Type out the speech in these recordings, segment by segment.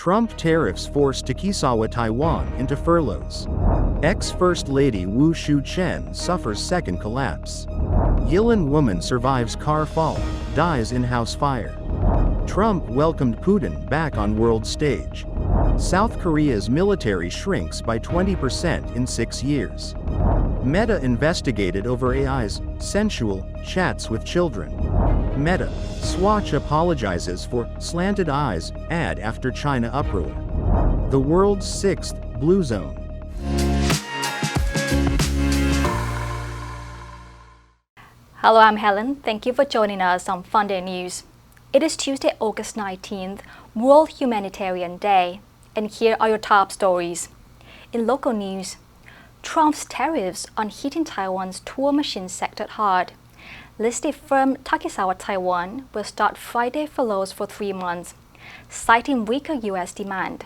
Trump tariffs force Takisawa, Taiwan into furloughs. Ex-First Lady Shu-chen suffers second collapse. Yilan woman survives car fall, dies in house fire. Trump welcomed Putin back on world stage. South Korea's military shrinks by 20% in 6 years. Meta investigated over AI's Sensual chats with children. Meta, Swatch apologizes for Slanted Eyes ad after China Uproar. The world's 6th blue zone. Hello, I'm Helen. Thank you for joining us on FUNDAY News. It is Tuesday, August 19th, World Humanitarian Day. And here are your top stories. In local news, Trump's tariffs on heating Taiwan's tool machine sector hard. Listed firm Takisawa Taiwan will start Friday furloughs for 3 months, citing weaker U.S. demand.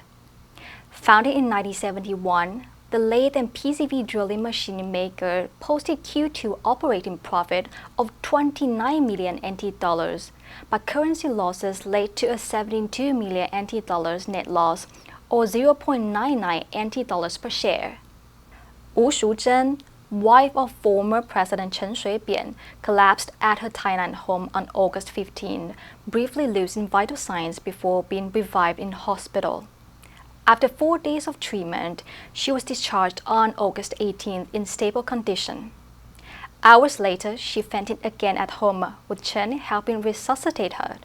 Founded in 1971, the lathe and PCV drilling machine maker posted Q2 operating profit of 29 million NT dollars, but currency losses led to a 72 million NT dollars net loss, or 0.99 NT dollars per share.吴淑珍, wife of former President Chen Shui-bian, collapsed at her Thailand home on August 15, briefly losing vital signs before being revived in hospital. After 4 days of treatment, she was discharged on August 18 in stable condition. Hours later, she fainted again at home, with Chen helping resuscitate her.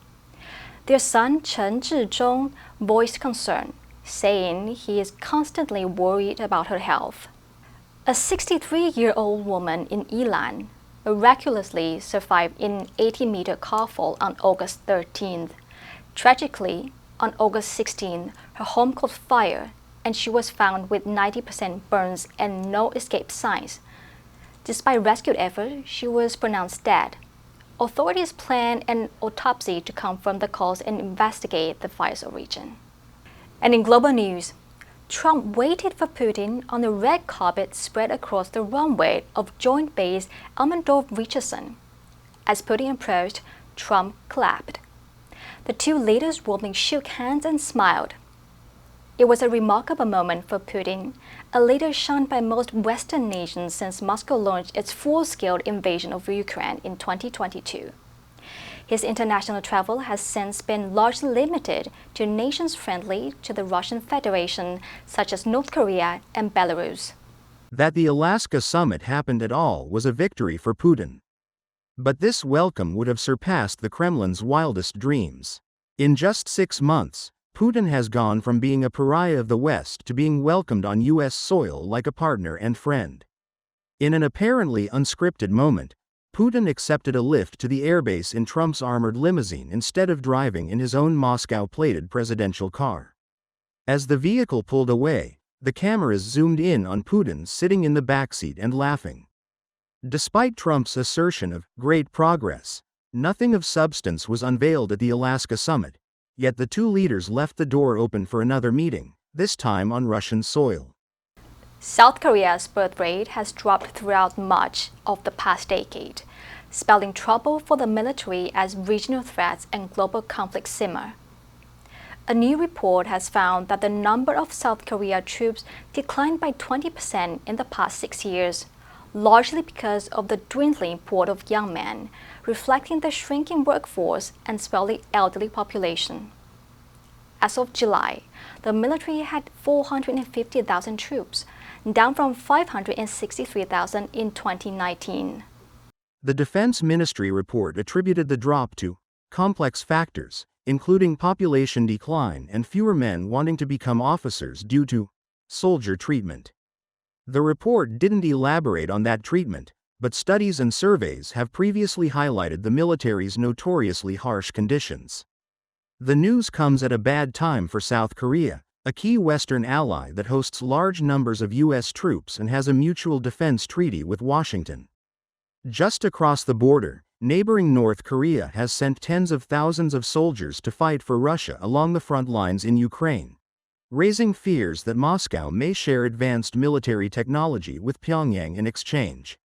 Their son, Chen Zhizhong, voiced concern, saying he is constantly worried about her health. A 63-year-old woman in Yilan miraculously survived an 80-meter car fall on August 13th. Tragically, on August 16th, her home caught fire and she was found with 90% burns and no escape signs. Despite rescue efforts, she was pronounced dead. Authorities plan an autopsy to confirm the cause and investigate the fire's origin. And in global news, Trump waited for Putin on the red carpet spread across the runway of Joint Base Elmendorf-Richardson. As Putin approached, Trump clapped. The two leaders warmly shook hands and smiled. It was a remarkable moment for Putin, a leader shunned by most Western nations since Moscow launched its full-scale invasion of Ukraine in 2022. His international travel has since been largely limited to nations friendly to the Russian Federation, such as North Korea and Belarus. That the Alaska summit happened at all was a victory for Putin. But this welcome would have surpassed the Kremlin's wildest dreams. In just 6 months, Putin has gone from being a pariah of the West to being welcomed on U.S. soil like a partner and friend. In an apparently unscripted moment, Putin accepted a lift to the airbase in Trump's armored limousine instead of driving in his own Moscow-plated presidential car. As the vehicle pulled away, the cameras zoomed in on Putin sitting in the backseat and laughing. Despite Trump's assertion of great progress, nothing of substance was unveiled at the Alaska summit, yet the two leaders left the door open for another meeting, this time on Russian soil. South Korea's birth rate has dropped throughout much of the past decade, spelling trouble for the military as regional threats and global conflicts simmer. A new report has found that the number of South Korea troops declined by 20% in the past 6 years, largely because of the dwindling pool of young men, reflecting the shrinking workforce and swelling elderly population. As of July, the military had 450,000 troops, down from 563,000 in 2019. The Defense Ministry report attributed the drop to complex factors, including population decline and fewer men wanting to become officers due to soldier treatment. The report didn't elaborate on that treatment, but studies and surveys have previously highlighted the military's notoriously harsh conditions. The news comes at a bad time for South Korea, a key Western ally that hosts large numbers of U.S. troops and has a mutual defense treaty with Washington. Just across the border, neighboring North Korea has sent tens of thousands of soldiers to fight for Russia along the front lines in Ukraine, raising fears that Moscow may share advanced military technology with Pyongyang in exchange.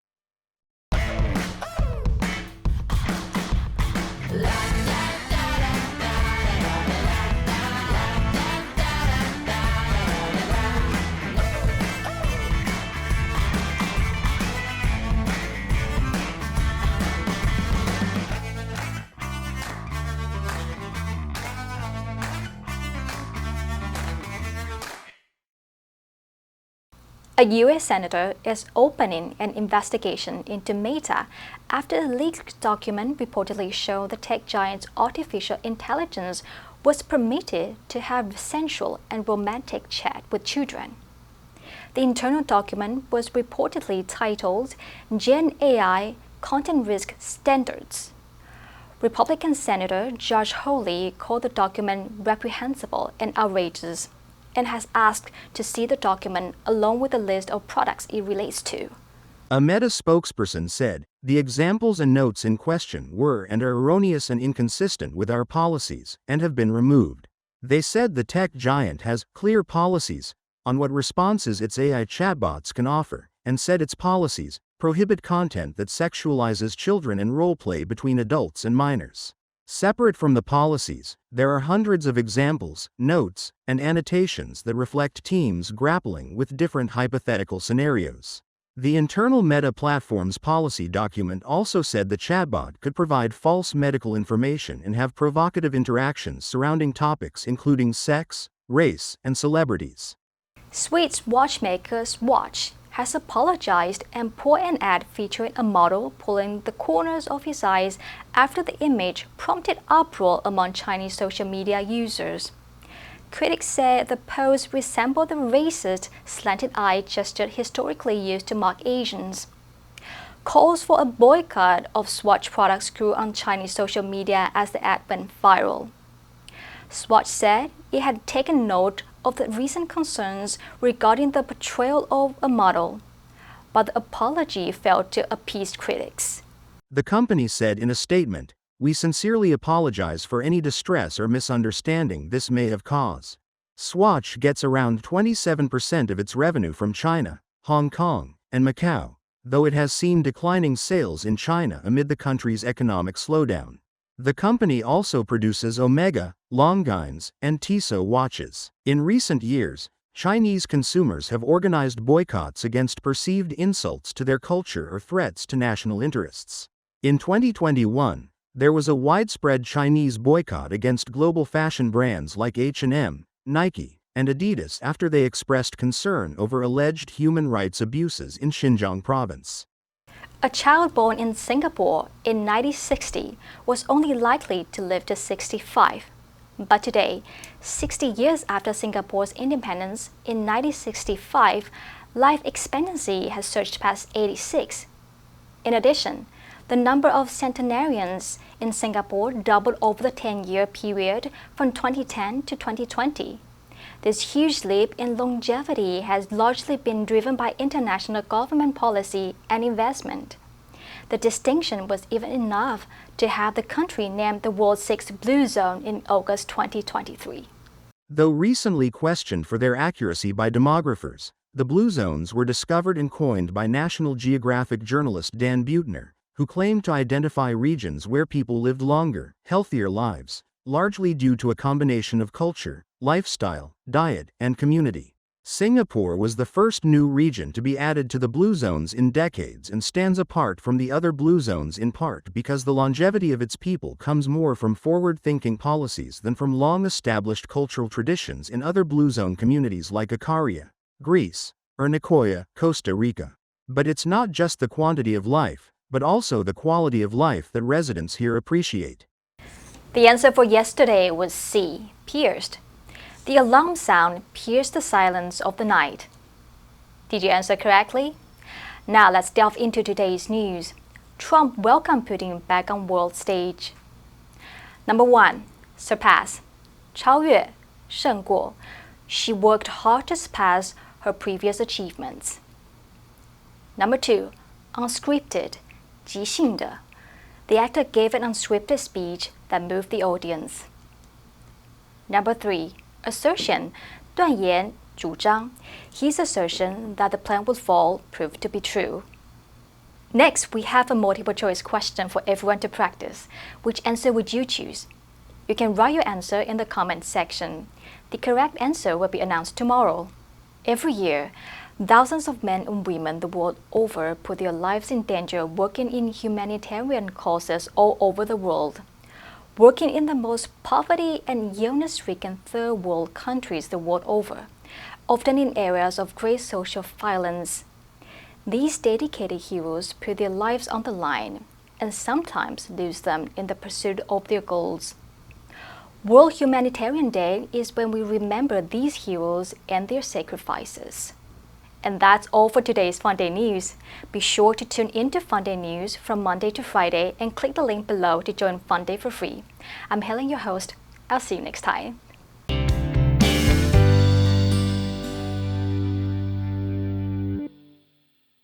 A U.S. senator is opening an investigation into Meta after a leaked document reportedly showed the tech giant's artificial intelligence was permitted to have sensual and romantic chat with children. The internal document was reportedly titled Gen AI Content Risk Standards. Republican Senator Josh Hawley called the document reprehensible and outrageous, and has asked to see the document along with a list of products it relates to. A Meta spokesperson said, "The examples and notes in question were and are erroneous and inconsistent with our policies and have been removed." They said the tech giant has clear policies on what responses its AI chatbots can offer, and said its policies prohibit content that sexualizes children and role-play between adults and minors. Separate from the policies, there are hundreds of examples, notes, and annotations that reflect teams grappling with different hypothetical scenarios. The internal Meta platform's policy document also said the chatbot could provide false medical information and have provocative interactions surrounding topics including sex, race, and celebrities. Swiss watchmaker Swatch has apologized and put an ad featuring a model pulling the corners of his eyes after the image prompted uproar among Chinese social media users. Critics said the pose resembled the racist slanted eye gesture historically used to mock Asians. Calls for a boycott of Swatch products grew on Chinese social media as the ad went viral. Swatch said it had taken note of the recent concerns regarding the portrayal of a model, but the apology failed to appease critics. The company said in a statement, "We sincerely apologize for any distress or misunderstanding this may have caused." Swatch gets around 27% of its revenue from China, Hong Kong, and Macau, though it has seen declining sales in China amid the country's economic slowdown. The company also produces Omega, Longines, and Tissot watches. In recent years, Chinese consumers have organized boycotts against perceived insults to their culture or threats to national interests. In 2021, there was a widespread Chinese boycott against global fashion brands like H&M, Nike, and Adidas after they expressed concern over alleged human rights abuses in Xinjiang province. A child born in Singapore in 1960 was only likely to live to 65. But today, 60 years after Singapore's independence in 1965, life expectancy has surged past 86. In addition, the number of centenarians in Singapore doubled over the 10-year period from 2010 to 2020. This huge leap in longevity has largely been driven by international government policy and investment. The distinction was even enough to have the country named the world's 6th blue zone in August 2023. Though recently questioned for their accuracy by demographers, the blue zones were discovered and coined by National Geographic journalist Dan Buettner, who claimed to identify regions where people lived longer, healthier lives, largely due to a combination of culture, lifestyle, diet, and community. Singapore was the first new region to be added to the blue zones in decades and stands apart from the other blue zones in part because the longevity of its people comes more from forward-thinking policies than from long-established cultural traditions in other blue zone communities like Ikaria, Greece, or Nicoya, Costa Rica. But it's not just the quantity of life, but also the quality of life that residents here appreciate. The answer for yesterday was C, pierced. The alarm sound pierced the silence of the night. Did you answer correctly? Now let's delve into today's news. Trump welcomed Putin back on world stage. Number 1. Surpass. 超越, 胜过. She worked hard to surpass her previous achievements. Number 2. Unscripted. 即兴的. The actor gave an unscripted speech that moved the audience. Number 3. Assertion, 断言, 主张. His assertion that the plan would fall proved to be true. Next, we have a multiple choice question for everyone to practice. Which answer would you choose? You can write your answer in the comments section. The correct answer will be announced tomorrow. Every year, thousands of men and women the world over put their lives in danger working in humanitarian causes all over the world. Working in the most poverty and illness-stricken third world countries the world over, often in areas of great social violence. These dedicated heroes put their lives on the line and sometimes lose them in the pursuit of their goals. World Humanitarian Day is when we remember these heroes and their sacrifices. And that's all for today's FUNDAY News. Be sure to tune into FUNDAY News from Monday to Friday and click the link below to join FUNDAY for free. I'm Helen, your host. I'll see you next time.